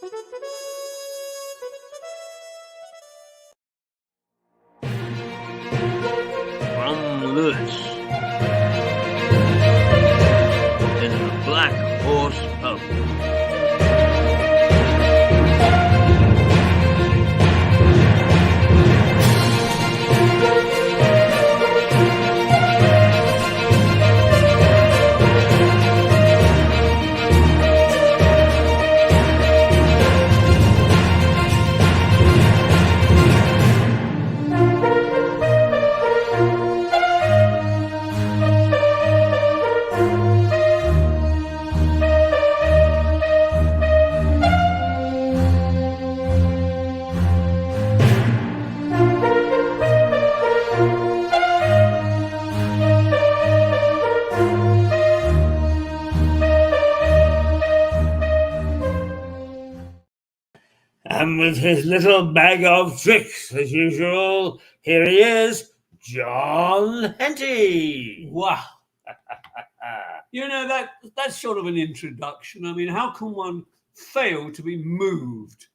From Lewis in the Black Horse Pub. And with his little bag of tricks, as usual, here he is, John Henty. Wow. You know, that's sort of an introduction. I mean, how can one fail to be moved?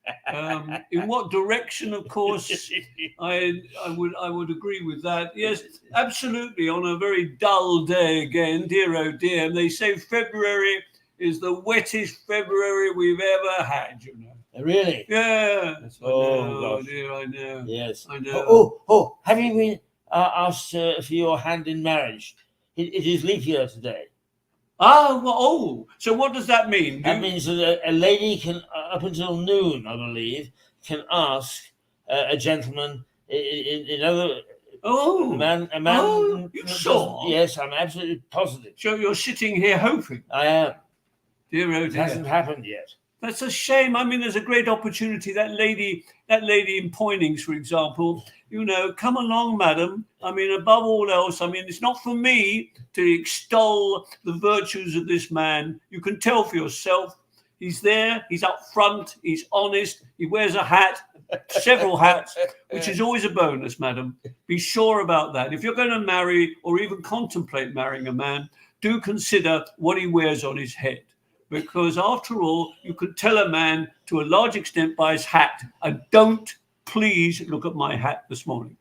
In what direction, of course, I would agree with that. Yes, absolutely. On a very dull day again, dear oh dear. And they say February is the wettest February we've ever had, you know. Really? Yeah. Oh, gosh. Dear, I know. Yes. I know. Oh, have you been asked for your hand in marriage? It is leap year today. So what does that mean? That means that a lady can, up until noon, I believe, can ask a gentleman in other... Oh, a man. Oh, you sure? Yes, I'm absolutely positive. So you're sitting here hoping? I am. Dear oh It dear. hasn't happened yet. That's a shame. I mean, there's a great opportunity. That lady in Poynings, for example, you know, come along, madam. I mean, above all else, I mean, it's not for me to extol the virtues of this man. You can tell for yourself. He's there. He's up front. He's honest. He wears a hat, several hats, which is always a bonus, madam. Be sure about that. If you're going to marry or even contemplate marrying a man, do consider what he wears on his head. Because after all, you can tell a man to a large extent by his hat. And don't please look at my hat this morning.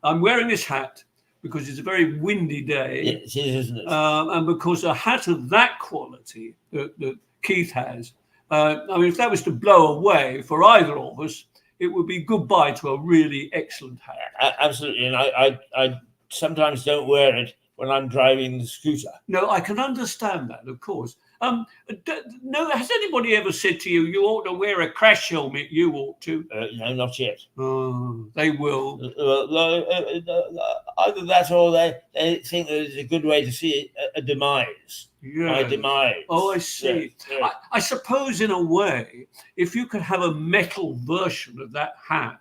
I'm wearing this hat because it's a very windy day. Yes, it is, isn't it? And because a hat of that quality that Keith has, I mean, if that was to blow away for either of us, it would be goodbye to a really excellent hat. Absolutely. And I sometimes don't wear it when I'm driving the scooter. No, I can understand that, of course. No, has anybody ever said to you, you ought to wear a crash helmet? You ought to. No, not yet. Oh, they will. Either that or they think that it's a good way to see a demise. Yeah. My demise. Oh, I see. Yes. I suppose, in a way, if you could have a metal version of that hat,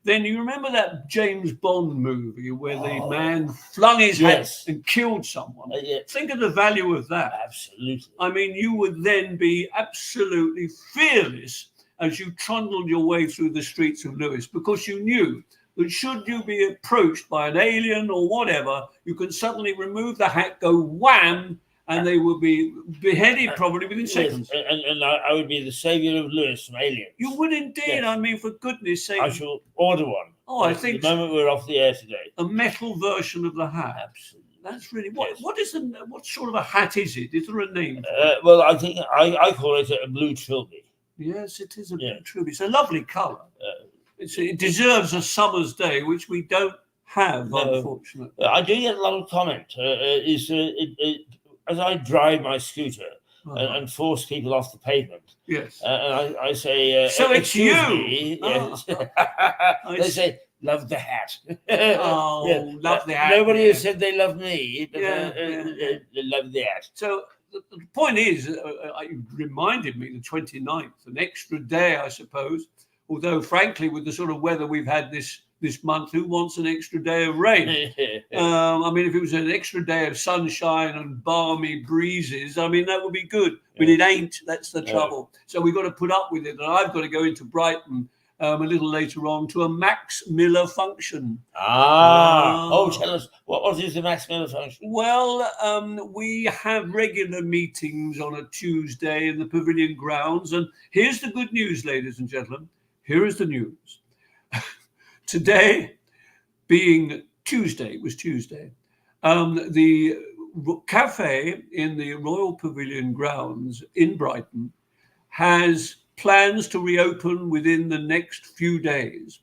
then you remember that James Bond movie where the man flung his hat and killed someone? Yes. Think of the value of that. Absolutely. I mean, you would then be absolutely fearless as you trundled your way through the streets of Lewis, because you knew that should you be approached by an alien or whatever, you can suddenly remove the hat, go wham, and they will be beheaded probably within seconds. And I would be the saviour of Lewis from Aliens. You would indeed. Yes. I mean, for goodness sake. I shall order one. Oh, I think the moment we're off the air today. A metal version of the hat. Absolutely. That's really what sort of a hat is it? Is there a name for it? Well, I think I call it a blue trilby. Yes, it is a blue trilby. It's a lovely colour. It deserves a summer's day, which we don't have, unfortunately. I do get a lot of comment. As I drive my scooter and force people off the pavement, yes, and I say, so it's you. Me. Yes. They say, love the hat. Love the hat. Nobody has said they love me, but they love the hat. So the point is, you reminded me, the 29th, an extra day, I suppose. Although, frankly, with the sort of weather we've had this month, who wants an extra day of rain? I mean, if it was an extra day of sunshine and balmy breezes, I mean, that would be good. But it ain't. That's the trouble. So we've got to put up with it. And I've got to go into Brighton a little later on to a Max Miller function. Tell us, what is the Max Miller function? Well, we have regular meetings on a Tuesday in the Pavilion grounds. And here's the good news, ladies and gentlemen. Here is the news. Today, being Tuesday, it was Tuesday, the cafe in the Royal Pavilion grounds in Brighton has plans to reopen within the next few days.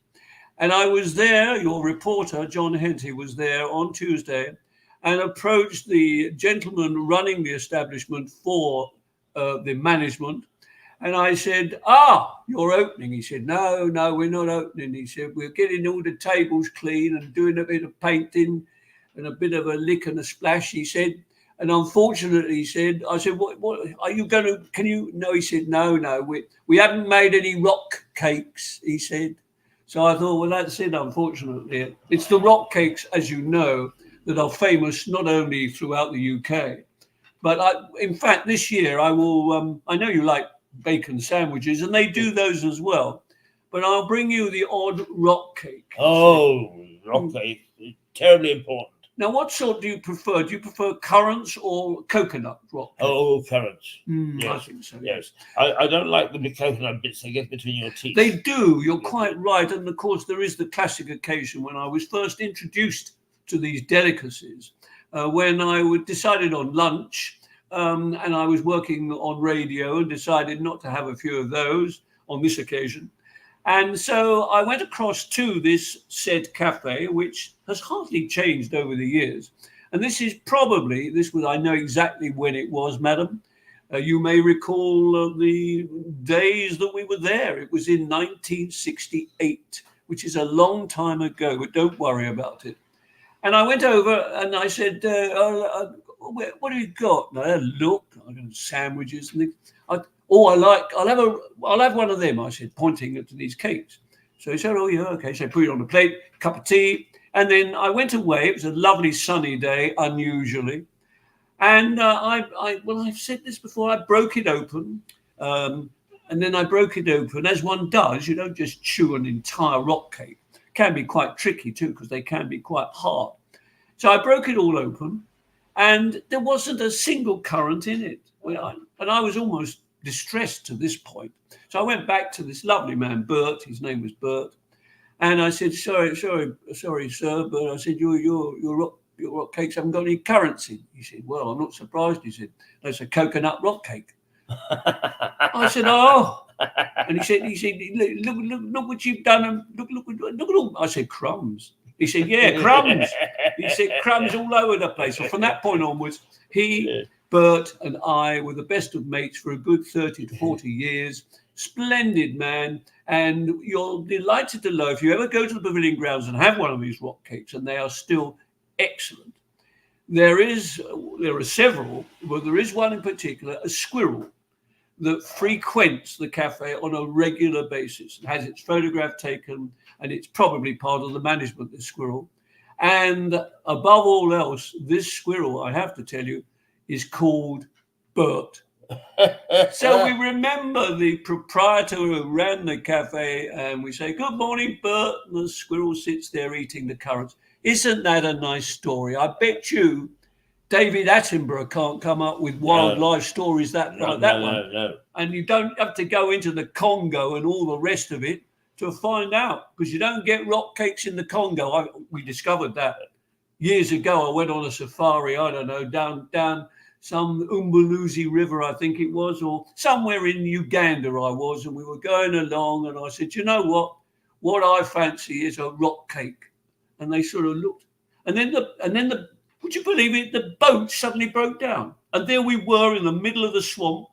And I was there, your reporter, John Henty, was there on Tuesday and approached the gentleman running the establishment for the management. And I said, you're opening. He said, no, we're not opening. He said, we're getting all the tables clean and doing a bit of painting and a bit of a lick and a splash, he said. And unfortunately, he said, I said, what are you going to, can you? No, he said, no, we haven't made any rock cakes, he said. So I thought, well, that's it, unfortunately. It's the rock cakes, as you know, that are famous not only throughout the UK, but in fact, this year I will, I know you like bacon sandwiches, and they do those as well. But I'll bring you the odd rock cake. Oh, rock cake. Terribly important. Now, what sort do you prefer? Do you prefer currants or coconut rock cake? Oh, currants. Yes. I think so. Yes. I don't like the coconut bits they get between your teeth. They do. You're quite right. And of course, there is the classic occasion when I was first introduced to these delicacies, when I decided on lunch, and I was working on radio and decided not to have a few of those on this occasion. And so I went across to this said cafe, which has hardly changed over the years. And this was, I know exactly when it was, madam. You may recall the days that we were there. It was in 1968, which is a long time ago, but don't worry about it. And I went over and I said, what have you got? And I had a look, I got sandwiches and things. I'll have one of them, I said, pointing to these cakes. So he said, oh, yeah, okay. So I put it on the plate, cup of tea. And then I went away. It was a lovely sunny day, unusually. And I've said this before, I broke it open. And then I broke it open. As one does, you don't just chew an entire rock cake. It can be quite tricky too, because they can be quite hard. So I broke it all open and there wasn't a single currant in it. And I was almost distressed to this point. So I went back to this lovely man, Bert. His name was Bert. And I said, sorry, sir, but I said, your rock cakes haven't got any currants in. He said, well, I'm not surprised. He said, that's a coconut rock cake. I said, oh. And he said, look what you've done. And look at all. I said, crumbs. He said, yeah, crumbs. He said, crumbs all over the place. So from that point onwards, Bert and I were the best of mates for a good 30 to 40 years. Splendid man. And you're delighted to know if you ever go to the Pavilion grounds and have one of these rock cakes, and they are still excellent. There are several, but there is one in particular, a squirrel that frequents the cafe on a regular basis and has its photograph taken, and it's probably part of the management, this squirrel. And above all else, this squirrel, I have to tell you, is called Bert. So we remember the proprietor who ran the cafe, and we say, good morning, Bert. And the squirrel sits there eating the currants. Isn't that a nice story? I bet you David Attenborough can't come up with wildlife stories like that one. No. And you don't have to go into the Congo and all the rest of it to find out, because you don't get rock cakes in the Congo. We discovered that years ago. I went on a safari, I don't know, down some Umbuluzi River, I think it was, or somewhere in Uganda I was, and we were going along, and I said, you know what I fancy is a rock cake. And they sort of looked, and then the would you believe it, the boat suddenly broke down, and there we were in the middle of the swamp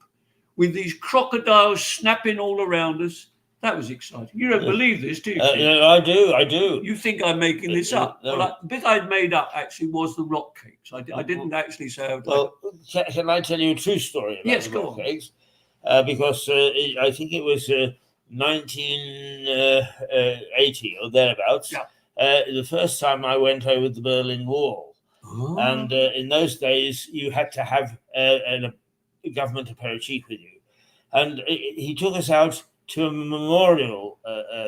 with these crocodiles snapping all around us. That was exciting. You don't believe this, do you? I do. You think I'm making this up? No. Well, the bit I'd made up actually was the rock cakes. I didn't actually say. Can I tell you a true story about the rock cakes? Because I think it was 1980 or thereabouts. Yeah. The first time I went over the Berlin Wall. Oh. And in those days, you had to have a government aperitif with you. And he took us out to a memorial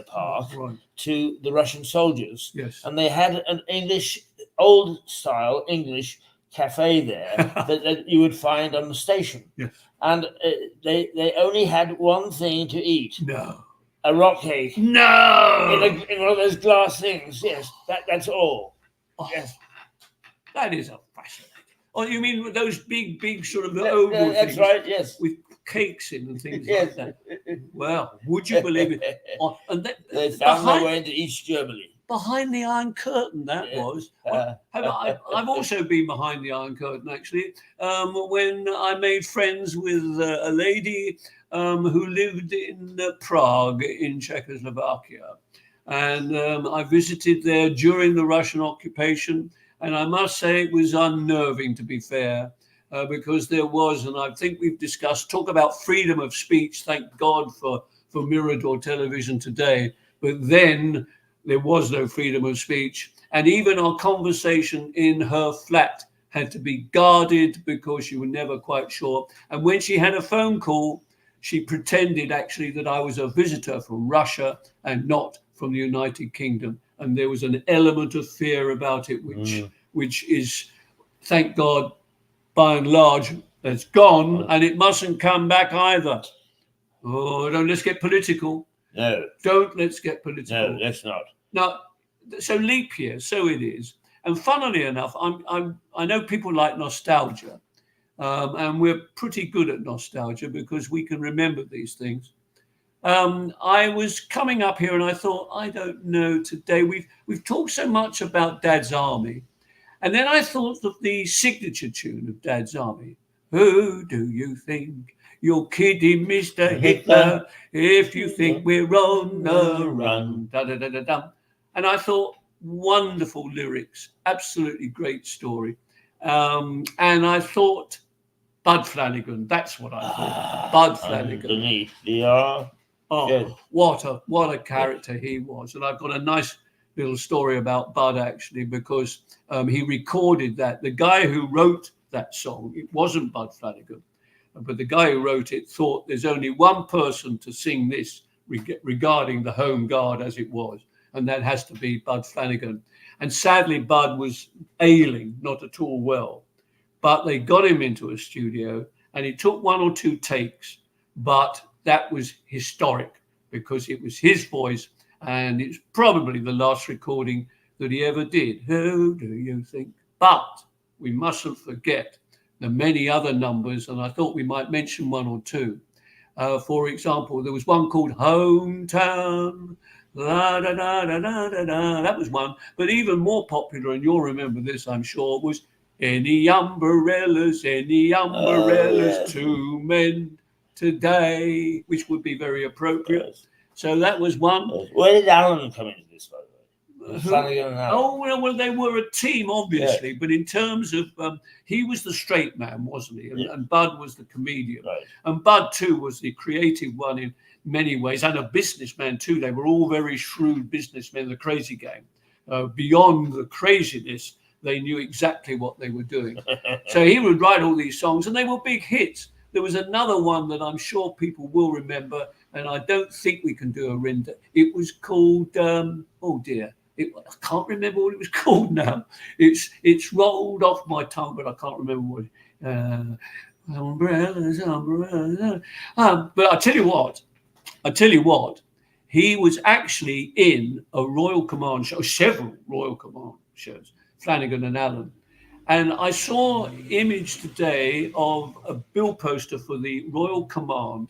park Right. to the Russian soldiers, Yes. and they had an old-style English cafe there that you would find on the station. Yes. And they only had one thing to eat: No. a rock cake. No. In one of those glass things. Yes, that's all. Oh, Yes. that is a fascinating. Oh, you mean those big sort of oval That's things right. Yes. with cakes in and things Yes. like that? Well, would you believe it? Oh, and They found their way into East Germany. Behind the Iron Curtain, that Yeah. was. Well, I've also been behind the Iron Curtain, actually, when I made friends with a lady who lived in Prague in Czechoslovakia. And I visited there during the Russian occupation. And I must say it was unnerving, to be fair, because there was, and I think we've discussed, talk about freedom of speech. Thank God for Mirador television today. But then there was no freedom of speech. And even our conversation in her flat had to be guarded because you were never quite sure. And when she had a phone call, she pretended actually that I was a visitor from Russia and not from the United Kingdom. And there was an element of fear about it, which is, thank God, by and large, that's gone, and it mustn't come back either. Oh, let's get political. No. Let's get political. No, let's not. Now, so leap year, so it is. And funnily enough, I know people like nostalgia, and we're pretty good at nostalgia because we can remember these things. I was coming up here and I thought, I don't know, today we've talked so much about Dad's Army. And then I thought of the signature tune of Dad's Army. Who do you think you're kidding, Mr. Hitler, if you think we're on the run? Da, da, da, da, da. And I thought, wonderful lyrics, absolutely great story. And I thought, Bud Flanagan, that's what I thought. Bud Flanagan. Oh, yes. What a character he was. And I've got a nice little story about Bud, actually, because he recorded that. The guy who wrote that song, it wasn't Bud Flanagan, but the guy who wrote it thought there's only one person to sing this regarding the Home Guard as it was, and that has to be Bud Flanagan. And sadly, Bud was ailing, not at all well. But they got him into a studio, and it took one or two takes, but that was historic because it was his voice, and it's probably the last recording that he ever did. Who do you think? But we mustn't forget the many other numbers, and I thought we might mention one or two. For example, there was one called Hometown. La, da, da, da, da, da, da. That was one. But even more popular, and you'll remember this, I'm sure, was Any umbrellas to mend today, which would be very appropriate. Yes. So that was one. Where did Alan come into this, by the way? Flanagan and Alan. Oh, well, they were a team, obviously, but in terms of, he was the straight man, wasn't he? And Bud was the comedian. Right. And Bud, too, was the creative one in many ways, and a businessman, too. They were all very shrewd businessmen, the Crazy Gang. Beyond the craziness, they knew exactly what they were doing. So he would write all these songs, and they were big hits. There was another one that I'm sure people will remember, and I don't think we can do a render. It was called, oh dear, I can't remember what it was called now. It's rolled off my tongue, but I can't remember what. Umbrellas. But I tell you what, he was actually in a Royal Command show, several Royal Command shows, Flanagan and Allen. And I saw an image today of a bill poster for the Royal Command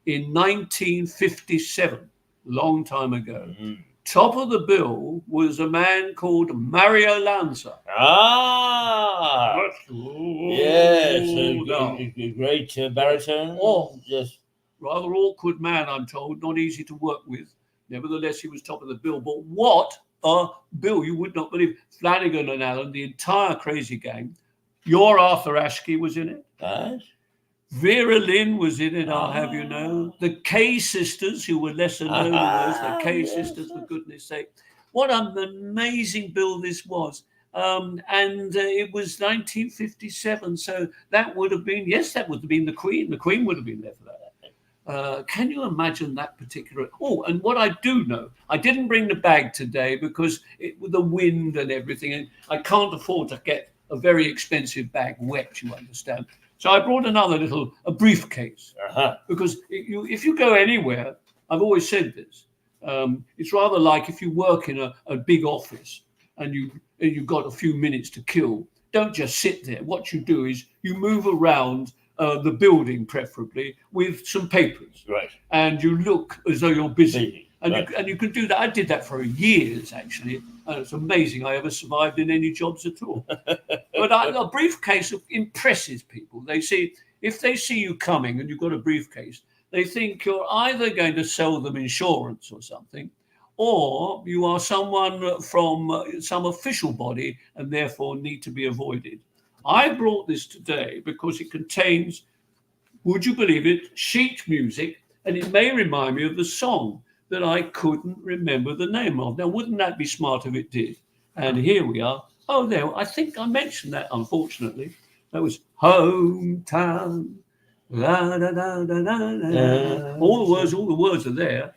in 1957, long time ago. Mm-hmm. Top of the bill was a man called Mario Lanza. Ah! Yes, a great baritone. Oh, yes. Rather awkward man, I'm told, not easy to work with. Nevertheless, he was top of the bill. But what a bill, you would not believe. Flanagan and Allen, the entire Crazy Gang. Your Arthur Askey was in it. Yes. Vera Lynn was in it, I'll have you know. The Kay sisters, who were lesser known than those, the Kay sisters, for goodness sake. What an amazing bill this was. And it was 1957, so that would have been, yes, that would have been the Queen. The Queen would have been there for that. Can you imagine that particular? Oh, and what I do know, I didn't bring the bag today because with the wind and everything, and I can't afford to get a very expensive bag wet. You understand? So I brought a briefcase, because if you go anywhere, I've always said this. It's rather like if you work in a big office and you've got a few minutes to kill. Don't just sit there. What you do is you move around the building, preferably with some papers, Right. and you look as though you're busy. And, right. you can do that. I did that for years, actually. And it's amazing I ever survived in any jobs at all. But a briefcase impresses people. If they see you coming and you've got a briefcase, they think you're either going to sell them insurance or something, or you are someone from some official body and therefore need to be avoided. I brought this today because it contains, would you believe it, sheet music, and it may remind me of the song that I couldn't remember the name of. Now, wouldn't that be smart if it did? And here we are. Oh, there, I think I mentioned that, unfortunately. That was Hometown. La, da, da, da, da, da. All the words are there.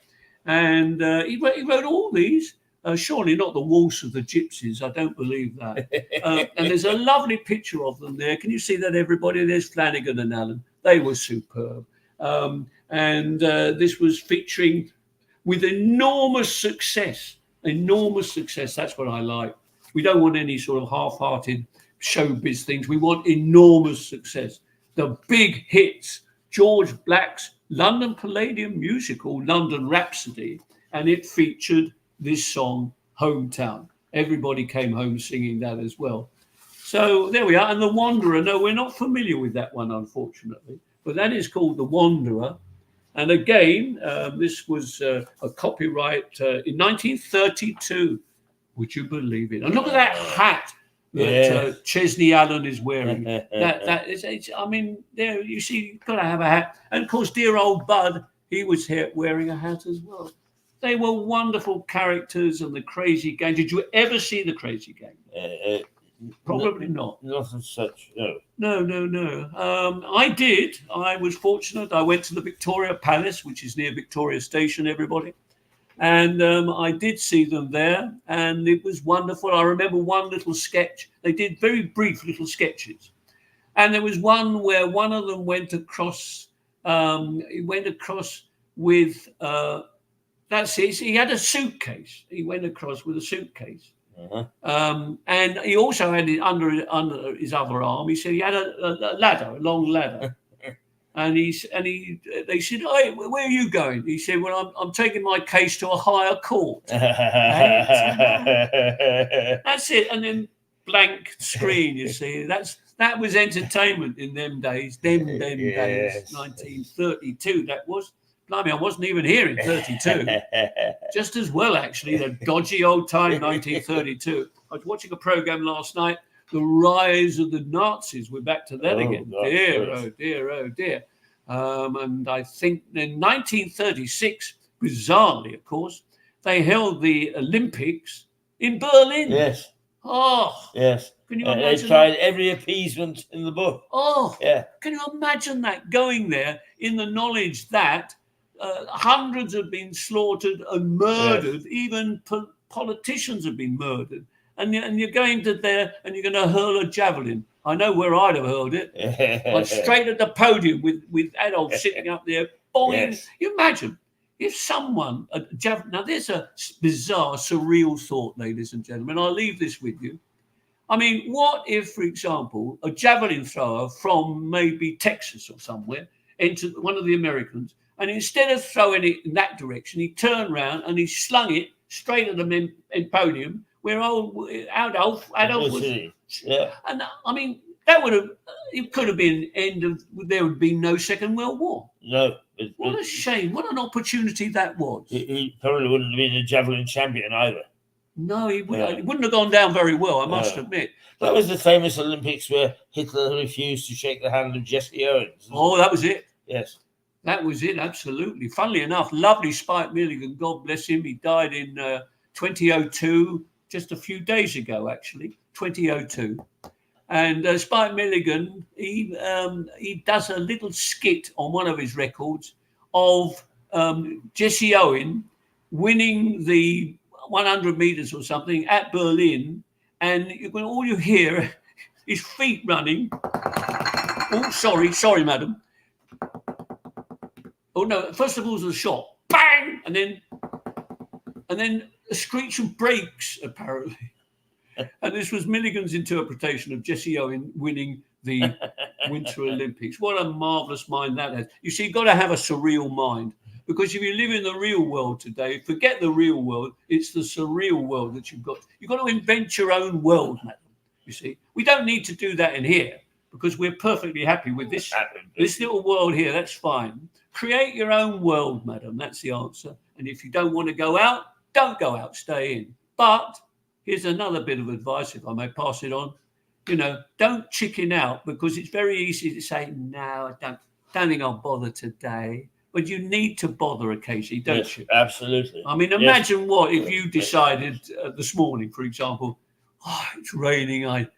And he wrote all these. Surely not the Waltz of the Gypsies. I don't believe that. And there's a lovely picture of them there. Can you see that, everybody? There's Flanagan and Allen. They were superb. And this was featuring with enormous success. Enormous success. That's what I like. We don't want any sort of half-hearted showbiz things. We want enormous success. The big hits. George Black's London Palladium musical, London Rhapsody, and it featured this song, Hometown. Everybody came home singing that as well. So there we are. And The Wanderer. No, we're not familiar with that one, unfortunately, but that is called The Wanderer. And again, this was a copyright in 1932. Would you believe it? And look at that hat that Chesney Allen is wearing. that is, I mean, there you see, you've got to have a hat. And of course, dear old Bud, he was here wearing a hat as well. They were wonderful characters, and the Crazy Gang. Did you ever see the Crazy Gang? Probably not. Not as such, no. No. I did. I was fortunate. I went to the Victoria Palace, which is near Victoria Station, everybody. And I did see them there, and it was wonderful. I remember one little sketch. They did very brief little sketches. And there was one where one of them went across, with, that's it. He had a suitcase. He went across with a suitcase. And he also had it under his other arm. He said he had a ladder, a long ladder. And they said, "Hey, where are you going?" He said, "Well, I'm taking my case to a higher court." That's it. And then blank screen. You see, that was entertainment in them days. Them days, 1932. That was. Blimey, I wasn't even here in 32. Just as well, actually, the dodgy old time, 1932. I was watching a program last night, The Rise of the Nazis. We're back to that again. Oh, dear. And I think in 1936, bizarrely, of course, they held the Olympics in Berlin. Yes. Oh. Yes. Can you imagine? They tried every appeasement in the book. Oh. Yeah. Can you imagine that, going there in the knowledge that hundreds have been slaughtered and murdered, yes. Even politicians have been murdered. And you're going to there and you're going to hurl a javelin. I know where I'd have hurled it. Like straight at the podium with Adolf sitting up there. Boing. Yes. You imagine if someone, now there's a bizarre, surreal thought, ladies and gentlemen. I'll leave this with you. I mean, what if, for example, a javelin thrower from maybe Texas or somewhere entered one of the Americans, and instead of throwing it in that direction, he turned around and he slung it straight at the podium where old Adolf was. Yeah. And I mean, it could have been there would be no Second World War. No. What a shame. What an opportunity that was. He probably wouldn't have been a javelin champion either. No, he wouldn't have gone down very well, I must admit. That was the famous Olympics where Hitler refused to shake the hand of Jesse Owens. Oh, that was it. Yes. That was it, absolutely. Funnily enough, lovely Spike Milligan, God bless him. He died in 2002, just a few days ago, actually, 2002. And Spike Milligan, he does a little skit on one of his records of Jesse Owen winning the 100 meters or something at Berlin, and all you hear is feet running. Oh, sorry, madam. Oh no! First of all, there's a shot, bang, and then a screech of brakes, apparently. And this was Milligan's interpretation of Jesse Owen winning the Winter Olympics. What a marvellous mind that has. You see, you've got to have a surreal mind, because if you live in the real world today, forget the real world, it's the surreal world that you've got. You've got to invent your own world, madam. You see, we don't need to do that in here, because we're perfectly happy with this little world here. That's fine. Create your own world, madam. That's the answer. And if you don't want to go out, don't go out, stay in. But here's another bit of advice, if I may pass it on. Don't chicken out, because it's very easy to say, no, I don't think I'll bother today. But you need to bother occasionally, don't you? Absolutely. I mean, imagine what if you decided this morning, for example, it's raining, I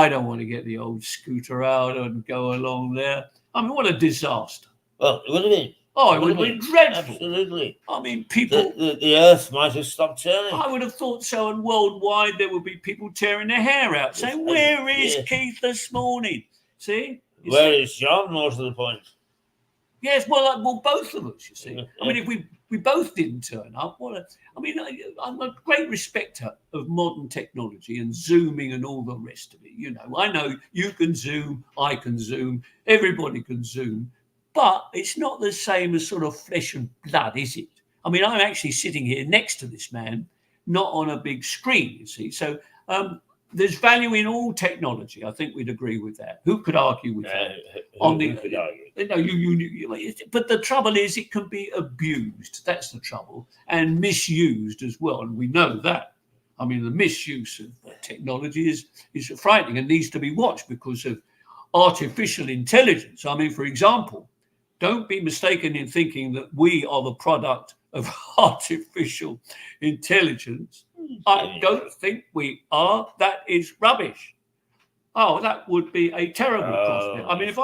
don't want to get the old scooter out and go along there. I mean, what a disaster. Well, it would have been. Oh, it would have been dreadful. Absolutely. I mean, people... The earth might have stopped turning. I would have thought so, and worldwide there would be people tearing their hair out, saying, where is Keith this morning? See? Where is John, more to the point? Yes, well, both of us, you see. I mean, if we both didn't turn up, I'm a great respecter of modern technology and Zooming and all the rest of it. I know you can Zoom, I can Zoom, everybody can Zoom. But it's not the same as sort of flesh and blood, is it? I mean, I'm actually sitting here next to this man, not on a big screen, you see. So there's value in all technology. I think we'd agree with that. Who could argue with that? Who could argue? No, but the trouble is it can be abused. That's the trouble. And misused as well. And we know that. I mean, the misuse of technology is frightening and needs to be watched because of artificial intelligence. I mean, for example, don't be mistaken in thinking that we are the product of artificial intelligence. I don't think we are. That is rubbish. Oh, that would be a terrible prospect. I mean, if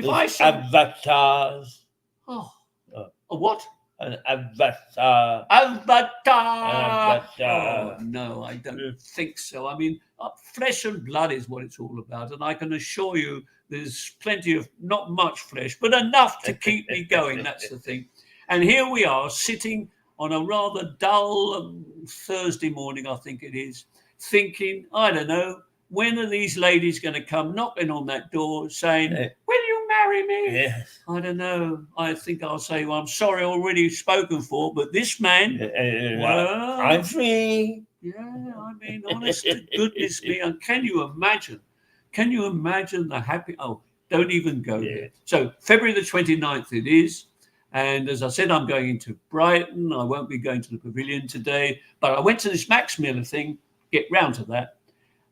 I said avatars. Oh, a what? An avatar. Avatar. Oh, no, I don't think so. I mean, flesh and blood is what it's all about, and I can assure you there's plenty of, not much flesh, but enough to keep me going. That's the thing. And here we are sitting on a rather dull Thursday morning, I think it is, thinking, I don't know, when are these ladies going to come knocking on that door saying, will you marry me? Yes. I don't know. I think I'll say, well, I'm sorry, already spoken for, but this man, well, I'm free. Yeah, I mean, honest to goodness me, and can you imagine the happy, don't even go there. So February the 29th it is. And as I said, I'm going into Brighton. I won't be going to the pavilion today, but I went to this Max Miller thing, get round to that.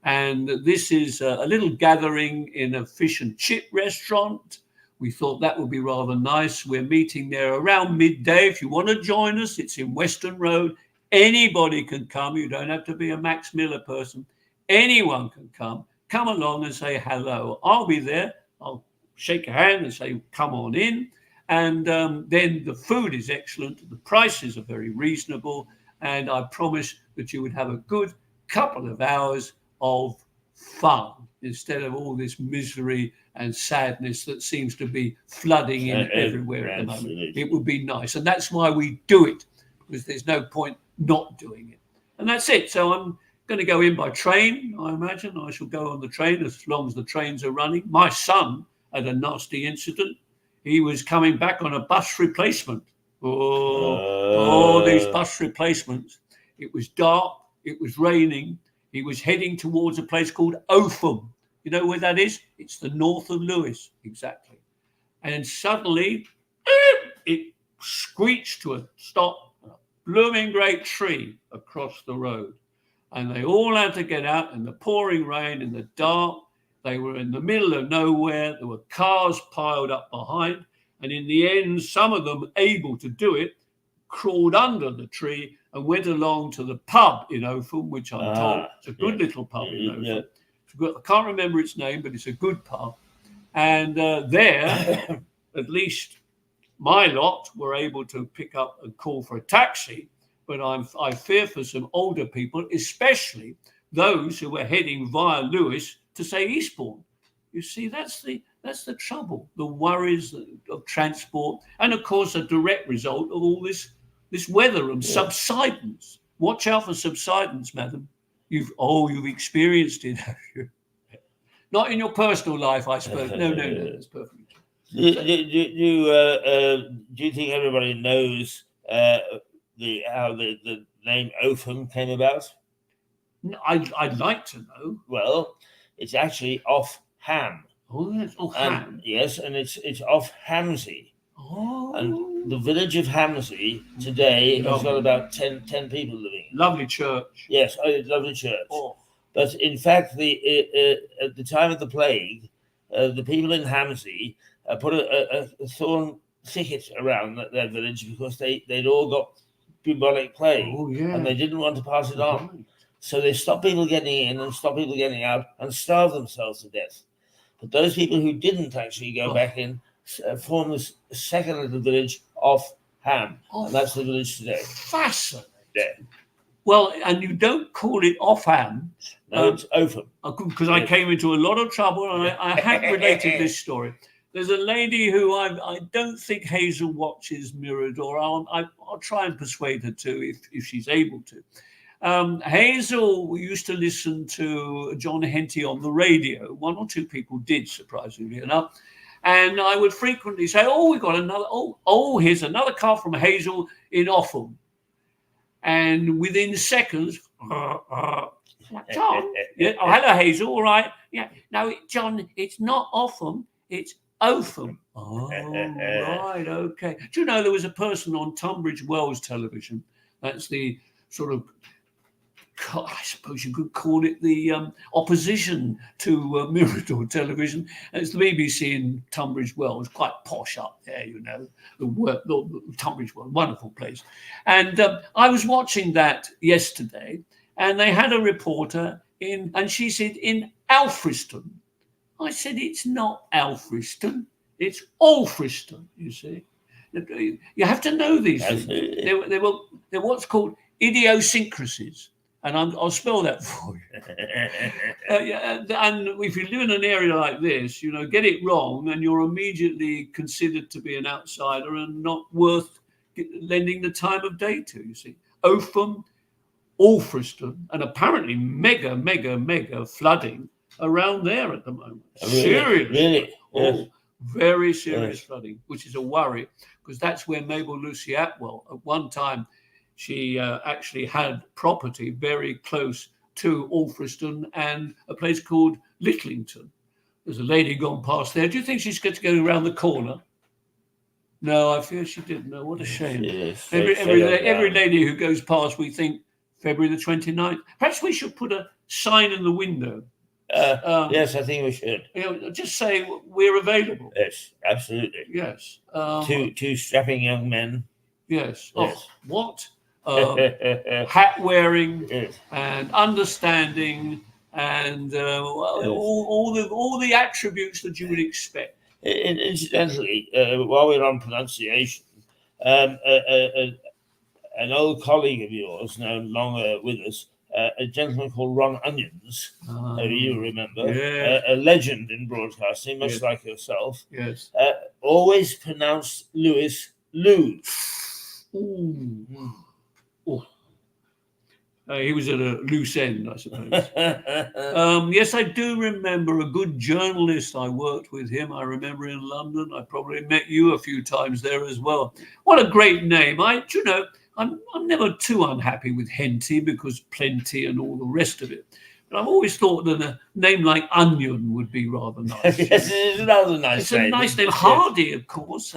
And this is a little gathering in a fish and chip restaurant. We thought that would be rather nice. We're meeting there around midday. If you want to join us, it's in Western Road. Anybody can come. You don't have to be a Max Miller person. Anyone can come. Come along and say hello. I'll be there. I'll shake your hand and say, come on in. And then the food is excellent. The prices are very reasonable. And I promise that you would have a good couple of hours of fun instead of all this misery and sadness that seems to be flooding in everywhere at the moment. It would be nice. And that's why we do it, because there's no point not doing it. And that's it. So I'm going to go in by train, I imagine. I shall go on the train as long as the trains are running. My son had a nasty incident. He was coming back on a bus replacement. These bus replacements. It was dark. It was raining. He was heading towards a place called Opham. You know where that is? It's the north of Lewes, exactly. And suddenly, it screeched to a stop, a blooming great tree across the road. And they all had to get out in the pouring rain, in the dark. They were in the middle of nowhere. There were cars piled up behind. And in the end, some of them able to do it, crawled under the tree and went along to the pub in Opham, which I'm told it's a good little pub in Opham. Yeah. I can't remember its name, but it's a good pub. And there, at least My lot were able to pick up and call for a taxi, but I fear for some older people, especially those who were heading via Lewis to say Eastbourne. You see, that's the trouble, the worries of transport, and of course a direct result of all this weather and subsidence. Watch out for subsidence, madam. You've experienced it, have you? Not in your personal life, I suppose. No, that's perfect. Do you think everybody knows how the name Opham came about? I'd like to know. Well, it's actually off Ham. Oh, yes, Ham. Yes, and it's off Hamsey. Oh. And the village of Hamsey today has got about 10 people living in it. Lovely church. Yes, lovely church. Oh. But in fact, at the time of the plague, the people in Hamsey put a thorn thicket around that village because they'd all got bubonic plague. Oh, yeah. And they didn't want to pass it on. Right. So they stopped people getting in and stopped people getting out and starved themselves to death. But those people who didn't actually go back in formed this second little village off Ham. And that's the village today. Fascinating. Yeah. Well, and you don't call it off Ham. No, it's Opham. Because I came into a lot of trouble, and I have related this story. There's a lady who I don't think Hazel watches Mirador. I'll try and persuade her to if she's able to. Hazel used to listen to John Henty on the radio. One or two people did, surprisingly enough. And I would frequently say, we've got another, here's another car from Hazel in Offham. And within seconds, John, yeah, hello, Hazel, all right. Yeah, no, John, it's not Offham, it's Opham. Oh, right, okay. Do you know there was a person on Tunbridge Wells television? That's the sort of, I suppose you could call it the opposition to Mirador television. It's the BBC in Tunbridge Wells, quite posh up there, you know, the Tunbridge Wells, wonderful place. And I was watching that yesterday, and they had a reporter and she said, in Alfriston. I said, it's not Alfriston, it's Alfriston, you see. You have to know these things. They're what's called idiosyncrasies. And I'll spell that for you. And if you live in an area like this, you know, get it wrong and you're immediately considered to be an outsider and not worth lending the time of day to, you see. Opham, Alfriston, and apparently mega flooding around there at the moment. Serious. Really? Yes. Very serious flooding, which is a worry, because that's where Mabel Lucy Atwell, at one time, she actually had property very close to Alfriston and a place called Littlington. There's a lady gone past there. Do you think she's going to go around the corner? No, I fear she didn't. No, what a shame. Yes, every lady who goes past, we think February the 29th. Perhaps we should put a sign in the window. Yes, I think we should. You know, just say we're available. Yes, absolutely. Yes. Two strapping young men. Yes. Oh, what? Hat wearing and understanding and all the attributes that you would expect. Incidentally, while we're on pronunciation, an old colleague of yours, no longer with us, a gentleman called Ron Onions, you remember, a legend in broadcasting, much like yourself, always pronounced Lewis Lou. Ooh. Oh. He was at a loose end, I suppose. Yes, I do remember a good journalist. I worked with him. I remember in London. I probably met you a few times there as well. What a great name. I'm never too unhappy with Henty because plenty and all the rest of it. But I've always thought that a name like Onion would be rather nice. Yes, it's another nice name. It's a nice name. Hardy, of course,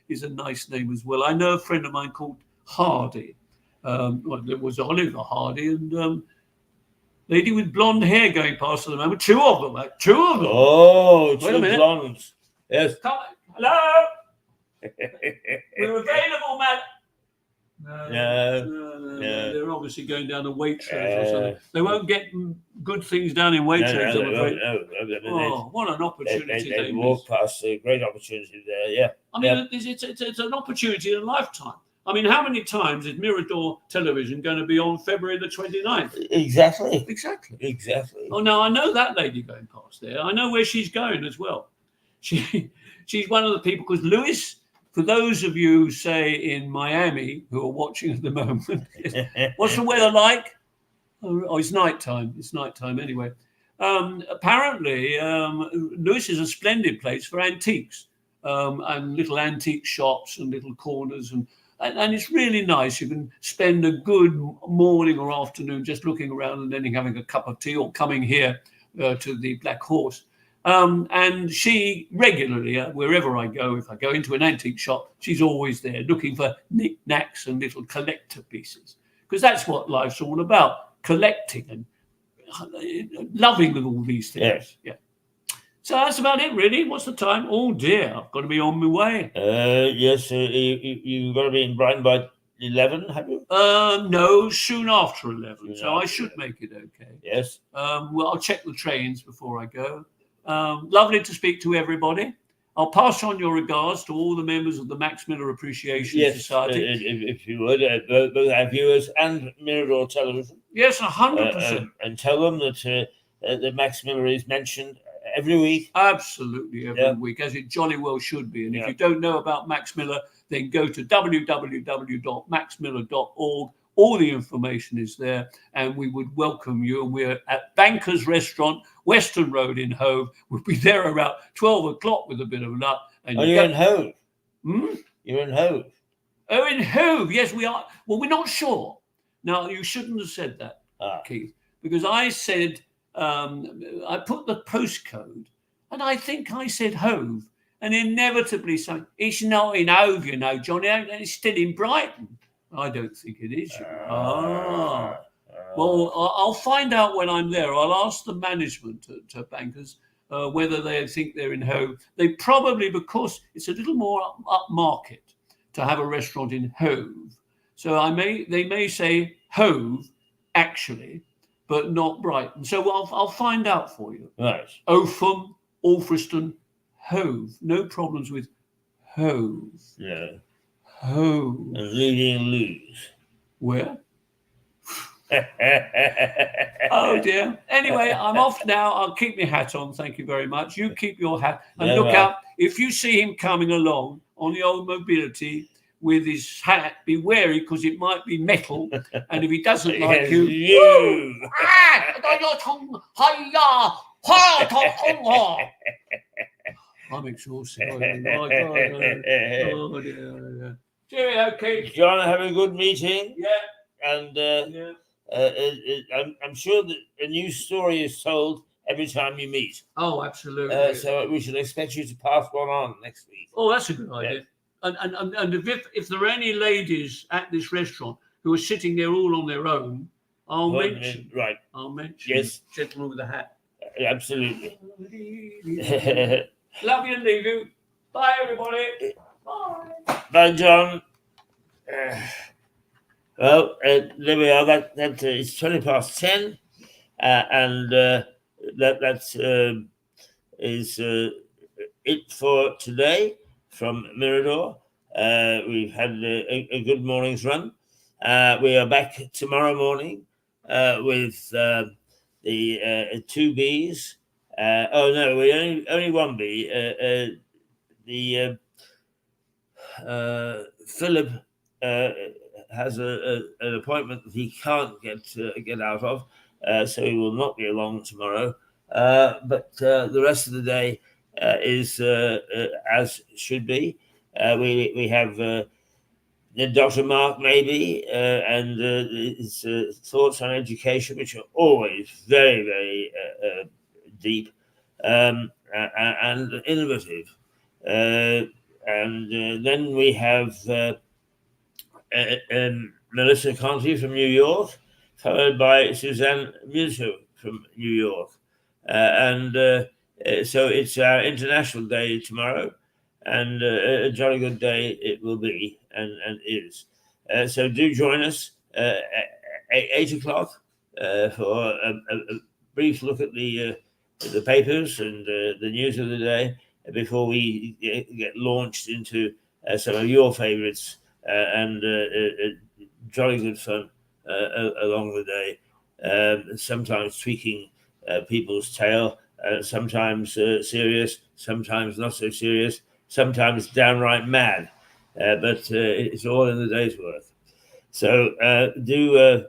is a nice name as well. I know a friend of mine called Hardy. There was Oliver Hardy and lady with blonde hair going past at the moment. Two of them. Oh, two blondes. Yes. Hello. We're available, man. No. They're obviously going down to Waitrose or something. They won't get good things down in Waitrose, I'm afraid. No. What an opportunity They they walk miss. past a great opportunity there. Yeah. I mean, it's an opportunity in a lifetime. I mean, how many times is Mirador Television going to be on February the 29th? Exactly. Oh, now I know that lady going past there. I know where she's going as well. She's one of the people, because Lewis, for those of you, say, in Miami who are watching at the moment, what's the weather like? Oh, it's nighttime. It's nighttime anyway. Apparently, Lewis is a splendid place for antiques and little antique shops and little corners, and it's really nice. You can spend a good morning or afternoon just looking around and then having a cup of tea or coming here to the Black Horse. And she regularly, wherever I go, if I go into an antique shop, she's always there looking for knick-knacks and little collector pieces, because that's what life's all about, collecting and loving with all these things. Yes. Yeah. So that's about it, really. What's the time? Oh dear, I've got to be on my way. Yes, you've got to be in Brighton by 11, have you? No, soon after 11. So I should make it okay. Yes. Well, I'll check the trains before I go. Lovely to speak to everybody. I'll pass on your regards to all the members of the Max Miller Appreciation Society. If you would, both our viewers and Mirador Television. Yes, 100%. And tell them that the Max Miller is mentioned every week. Absolutely, every week, as it jolly well should be. And if you don't know about Max Miller, then go to www.maxmiller.org. All the information is there, and we would welcome you. And we're at Banker's Restaurant, Western Road in Hove. We'll be there around 12 o'clock with a bit of luck. And you're in Hove? Hmm? You're in Hove? Oh, in Hove, yes, we are. Well, we're not sure. Now, you shouldn't have said that, Keith, because I said, I put the postcode, and I think I said Hove, and inevitably something. It's not in Hove, you know, Johnny. It's still in Brighton. I don't think it is. Well, I'll find out when I'm there. I'll ask the management at Bankers whether they think they're in Hove. They probably, because it's a little more upmarket to have a restaurant in Hove. So they may say Hove, actually, but not Brighton. So I'll find out for you. Right. Opham, Alfriston, Hove. No problems with Hove. Yeah. Hove. And leading lose. Where? Oh dear. Anyway, I'm off now. I'll keep my hat on. Thank you very much. You keep your hat and look out. If you see him coming along on the old mobility with his hat, be wary, because it might be metal. And if he doesn't like you, I'm exhausted. Oh dear. Cheerio, Keith. John, have a good meeting. Yeah. And I'm sure that a new story is told every time you meet. Oh, absolutely. So we should expect you to pass one on next week. Oh, that's a good idea. And if there are any ladies at this restaurant who are sitting there all on their own, I'll mention. Right. I'll mention. Yes. Gentleman with the hat. Absolutely. Love you and leave you. Bye, everybody. Bye. Bye, John. Well, there we are. It's 10:20, and that is it for today from Mirador. We've had a good morning's run. We are back tomorrow morning with the two Bs. Oh no, we only one B. Philip has an appointment that he can't get out of, so he will not be along tomorrow. But the rest of the day is as should be. We have Dr. Mark maybe, and his thoughts on education, which are always very, very deep and innovative. And then we have Melissa Conti from New York, followed by Suzanne Musso from New York. So it's our international day tomorrow, and a jolly good day it will be and is. So do join us at 8 o'clock for a brief look at the papers and the news of the day before we get launched into some of your favourites and jolly good fun along the day. Sometimes tweaking people's tail, sometimes serious, sometimes not so serious, sometimes downright mad. But it's all in the day's work. So do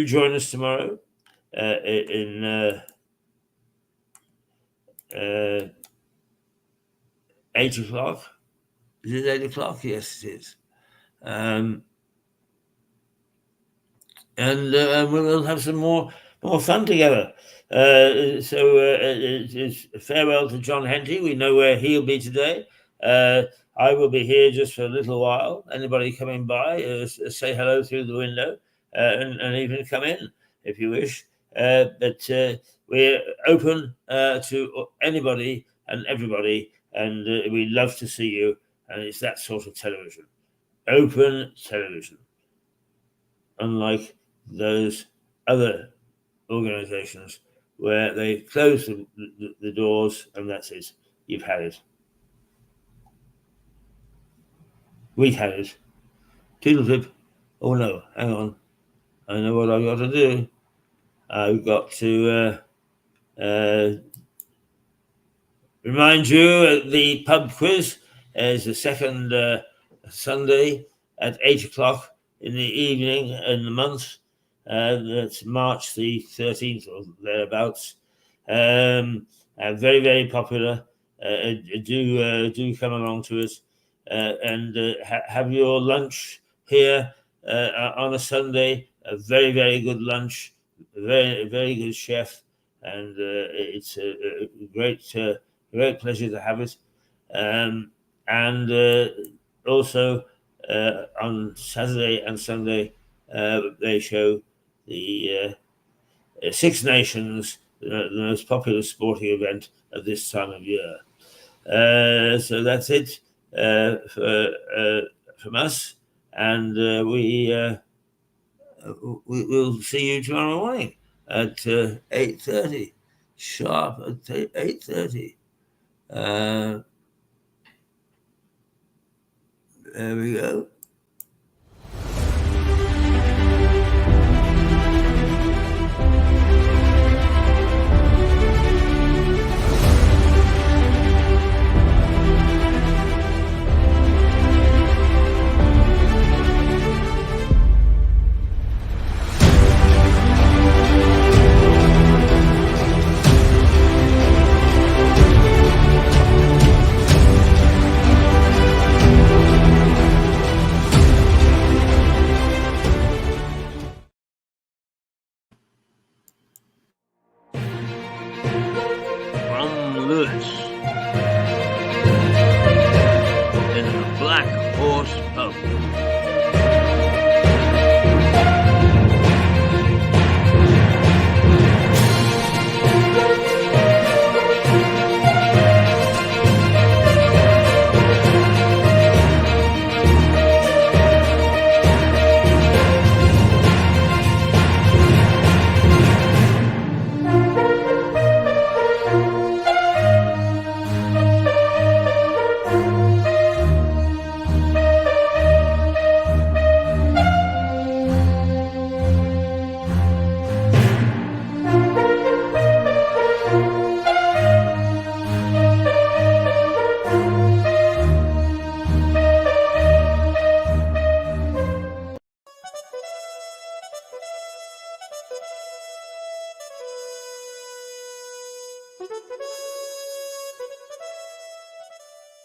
join us tomorrow in 8 o'clock. Is it 8 o'clock? Yes, it is. And we'll have some more fun together. So it's farewell to John Henty. We know where he'll be today. I will be here just for a little while. Anybody coming by, say hello through the window and even come in if you wish. But we're open to anybody and everybody, and we love to see you. And it's that sort of television, open television, unlike those other organizations where they close the doors and that's it. You've had it. We've had it. Toodle-pip. Oh no, hang on. I know what I've got to do. I've got to remind you the pub quiz is the second Sunday at 8 o'clock in the evening in the month. That's March the 13th or thereabouts. Very, very popular. Do come along to us and have your lunch here on a Sunday. A very, very good lunch. Very, very good chef, and it's a great pleasure to have it. And also on Saturday and Sunday, they show the Six Nations, the most popular sporting event at this time of year. So that's it from us, and we'll see you tomorrow morning at 8:30, sharp at 8:30. There we go. In the Black Horse Pub.